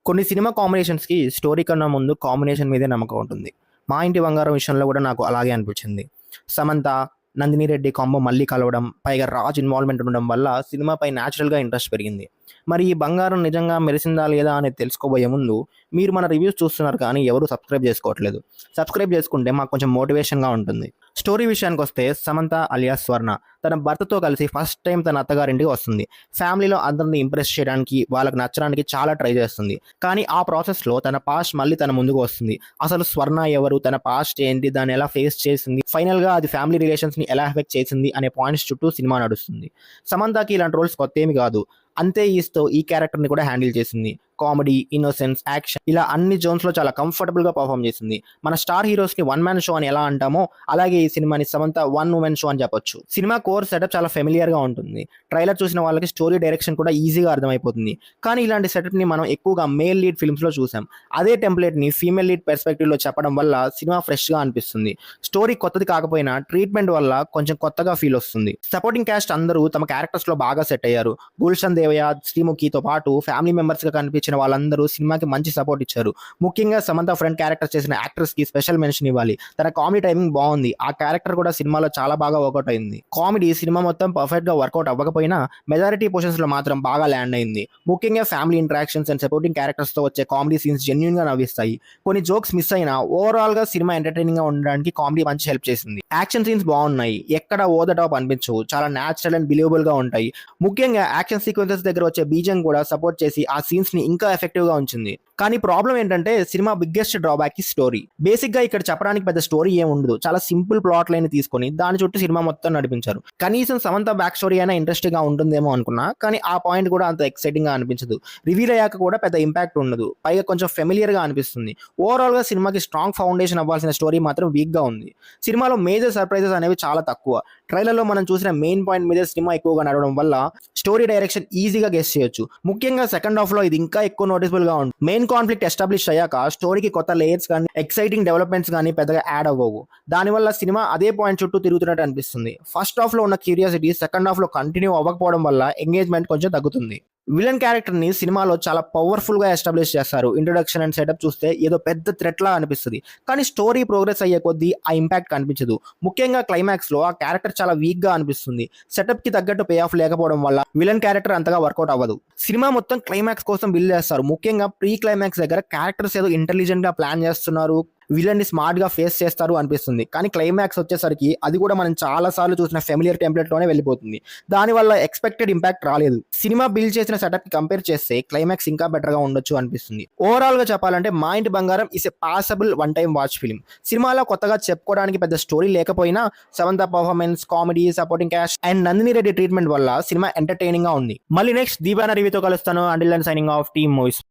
కొన్ని cinema కాంబినేషన్స్‌కి story కన్నా ముందు కాంబినేషన్ మీదే నమ్మకం ఉంటుంది. 'మా ఇంటి బంగారం' విషయంలో కూడా నాకు అలాగే అనిపించింది. సమంత, నందిని రెడ్డి కాంబో మళ్ళీ కలవడం, పైగా రాజ్ ఇన్వాల్వ్‌మెంట్ ఉండడం వల్ల సినిమాపై న్యాచురల్‌గా ఇంట్రెస్ట్ పెరిగింది. మరి ఈ బంగారం నిజంగా మెరిసిందా లేదా అనేది తెలుసుకోబోయే ముందు మీరు మన రివ్యూస్ చూస్తున్నారు కానీ ఎవరు సబ్స్క్రైబ్ చేసుకోవట్లేదు. సబ్స్క్రైబ్ చేసుకుంటే మాకు కొంచెం మోటివేషన్‌గా ఉంటుంది. స్టోరీ విషయానికొస్తే సమంత అలియాస్ స్వర్ణ తన భర్తతో కలిసి ఫస్ట్ టైం తన అత్తగారింటికి వస్తుంది. ఫ్యామిలీలో అందరిని ఇంప్రెస్ చేయడానికి, వాళ్ళకి నచ్చడానికి చాలా ట్రై చేస్తుంది. కానీ ఆ ప్రాసెస్‌లో తన పాస్ట్ మళ్ళీ తన ముందుకు వస్తుంది. అసలు స్వర్ణ ఎవరు? తన పాస్ట్ ఏంటి? దాన్ని ఎలా ఫేస్ చేసింది? ఫైనల్‌గా అది ఫ్యామిలీ రిలేషన్స్‌ని ఎలా ఎఫెక్ట్ చేసింది అనే పాయింట్స్ చుట్టూ సినిమా నడుస్తుంది. సమంతకి ఇలాంటి రోల్స్ కొత్తేమి కాదు. అంతే ఈస్‌తో ఈ క్యారెక్టర్‌ని కూడా హ్యాండిల్ చేసింది. కామెడీ, ఇన్నోసెన్స్, యాక్షన్ ఇలా అన్ని జోన్స్‌లో చాలా కంఫర్టబుల్‌గా పర్ఫార్మ్ చేసింది. మన స్టార్ హీరోస్‌ని వన్ మ్యాన్ షో అని ఎలా అంటామో అలాగే ఈ సినిమాని సమంత వన్ ఉమెన్ షో అని చెప్పొచ్చు. సినిమా కోర్ సెటప్ చాలా ఫెమిలియర్‌గా ఉంటుంది. ట్రైలర్ చూసిన వాళ్ళకి స్టోరీ డైరెక్షన్ కూడా ఈజీగా అర్థమైపోతుంది. కానీ ఇలాంటి సెటప్‌ని మనం ఎక్కువగా మేల్ లీడ్ ఫిల్మ్స్‌లో చూసాం. అదే టెంప్లేట్‌ని ఫీమేల్ లీడ్ పర్స్పెక్టివ్‌లో చెప్పడం వల్ల సినిమా ఫ్రెష్‌గా అనిపిస్తుంది. స్టోరీ కొత్తది కాకపోయినా ట్రీట్మెంట్ వల్ల కొంచెం కొత్తగా ఫీల్ వస్తుంది. సపోర్టింగ్ క్యాస్ట్ అందరూ తమ క్యారెక్టర్స్‌లో బాగా సెట్ అయ్యారు. గుల్షన్ దేవయ్య, శ్రీముఖితో పాటు ఫ్యామిలీ మెంబర్స్‌గా కనిపించిన వాళ్ళందరూ సినిమాకి మంచి సపోర్ట్ ఇచ్చారు. ముఖ్యంగా సమంత ఫ్రంట్ క్యారెక్టర్ చేసిన యాక్టర్స్‌కి స్పెషల్ మెన్షన్ ఇవ్వాలి. తన కామెడీ టైమింగ్ బాగుంది. ఆ క్యారెక్టర్ కూడా సినిమాలో చాలా బాగా వర్కౌట్ అయింది. కామెడీ సినిమా మొత్తం పర్ఫెక్ట్‌గా వర్కౌట్ అవ్వకపోయినా మెజారిటీ పోర్షన్స్‌లో మాత్రం బాగా ల్యాండ్ అయింది. ముఖ్యంగా ఫ్యామిలీ ఇంటరాక్షన్స్ అండ్ సపోర్టింగ్ క్యారెక్టర్స్‌తో వచ్చే కామెడీ సీన్స్ జెన్యూన్‌గా నవ్విస్తాయి. కొన్ని జోక్స్ మిస్ అయినా ఓవరాల్‌గా సినిమా ఎంటర్‌టైనింగ్‌గా ఉండడానికి కామెడీ మంచి హెల్ప్ చేసింది. యాక్షన్ సీన్స్ బాగున్నాయి. ఎక్కడ ఓవర్ ద టాప్ అనిపించవు. చాలా న్యాచురల్ అండ్ బిలీవబుల్‌గా ఉంటాయి. ముఖ్యంగా యాక్షన్ సీక్వెన్సెస్ దగ్గర వచ్చే బీజిఎం కూడా సపోర్ట్ చేసి ఆ సీన్స్‌ని ఇంకా ఎఫెక్టివ్‌గా ఉంచింది. కానీ ప్రాబ్లం ఏంటంటే సినిమా బిగ్గెస్ట్ డ్రాబ్యాక్ ఈ స్టోరీ. బేసిక్‌గా ఇక్కడ చెప్పడానికి పెద్ద స్టోరీ ఏం ఉండదు. చాలా సింపుల్ ప్లాట్ లైన్ తీసుకొని దాని చుట్టూ సినిమా మొత్తం నడిపించారు. కనీసం సమంత బ్యాక్ స్టోరీ అయినా ఇంట్రెస్టింగ్‌గా ఉంటుందేమో అనుకున్నా. కానీ ఆ పాయింట్ కూడా అంత ఎక్సైటింగ్‌గా అనిపించదు. రివీల్ అయ్యాక కూడా పెద్ద ఇంపాక్ట్ ఉండదు. పైగా కొంచెం ఫెమిలియర్‌గా అనిపిస్తుంది. ఓవరాల్‌గా సినిమాకి స్ట్రాంగ్ ఫౌండేషన్ అవ్వాల్సిన స్టోరీ మాత్రం వీక్‌గా ఉంది. సినిమాలో మేజర్ సర్ప్రైజెస్ అనేవి చాలా తక్కువ. ట్రైలర్‌లో మనం చూసిన మెయిన్ పాయింట్ మీద సినిమా ఎక్కువగా నడవడం వల్ల స్టోరీ డైరెక్షన్ ఈజీగా గెస్ చేయొచ్చు. ముఖ్యంగా సెకండ్ హాఫ్‌లో ఇది ఇంకా ఎక్కువ నోటిసబుల్‌గా ఉంది. మెయిన్ కాన్ఫ్లిక్ట్ ఎస్టాబ్లిష్ అయ్యాక స్టోరీకి కొత్త లేయర్స్ కానీ ఎక్సైటింగ్ డెవలప్మెంట్స్ కానీ పెద్దగా యాడ్ అవ్వవు. దానివల్ల సినిమా అదే పాయింట్ చుట్టూ తిరుగుతున్నట్టు అనిపిస్తుంది. ఫస్ట్ హాఫ్‌లో ఉన్న క్యూరియాసిటీ సెకండ్ హాఫ్‌లో కంటిన్యూ అవ్వకపోవడం వల్ల ఎంగేజ్మెంట్ కొంచెం తగ్గుతుంది. విలన్ క్యారెక్టర్‌ని సినిమాలో చాలా పవర్‌ఫుల్‌గా ఎస్టాబ్లిష్ చేస్తారు. ఇంట్రొడక్షన్ అండ్ సెటప్ చూస్తే ఏదో పెద్ద థ్రెట్‌లా అనిపిస్తది. కానీ స్టోరీ ప్రోగ్రెస్ అయ్యే కొద్దీ ఆ ఇంపాక్ట్ కనిపించదు. ముఖ్యంగా క్లైమాక్స్‌లో ఆ క్యారెక్టర్ చాలా వీక్‌గా అనిపిస్తుంది. సెటప్‌కి తగ్గట్టు పే ఆఫ్ లేకపోవడం వల్ల విలన్ క్యారెక్టర్ అంతగా వర్కౌట్ అవ్వదు. సినిమా మొత్తం క్లైమాక్స్ కోసం బిల్డ్ చేస్తారు. ముఖ్యంగా ప్రీ క్లైమాక్స్ దగ్గర క్యారెక్టర్స్ ఏదో ఇంటెలిజెంట్‌గా ప్లాన్ చేస్తున్నారు. విలన్ని స్మార్ట్‌గా ఫేస్ చేస్తారు అనిపిస్తుంది. కానీ క్లైమాక్స్ వచ్చేసరికి అది కూడా మనం చాలా సార్లు చూసిన ఫెమిలియర్ టెంప్లేట్‌లోనే వెళ్ళిపోతుంది. దానివల్ల ఎక్స్‌పెక్టెడ్ ఇంపాక్ట్ రాలేదు. సినిమా బిల్డ్ చేసిన సెటప్‌కి కంపేర్ చేస్తే క్లైమాక్స్ ఇంకా బెటర్‌గా ఉండొచ్చు అనిపిస్తుంది. ఓవరాల్‌గా చెప్పాలంటే 'Maa Inti Bangaram' is a passable one time watch film. సినిమాలో కొత్తగా చెప్పుకోవడానికి పెద్ద స్టోరీ లేకపోయినా Samantha performance, comedy, supporting cast and Nandini Reddy treatment వల్ల సినిమా ఎంటర్‌టైనింగ్‌గా ఉంది. మళ్ళీ నెక్స్ట్ దీపాన రివ్యూతో కలుస్తాను. Until then signing off team movies.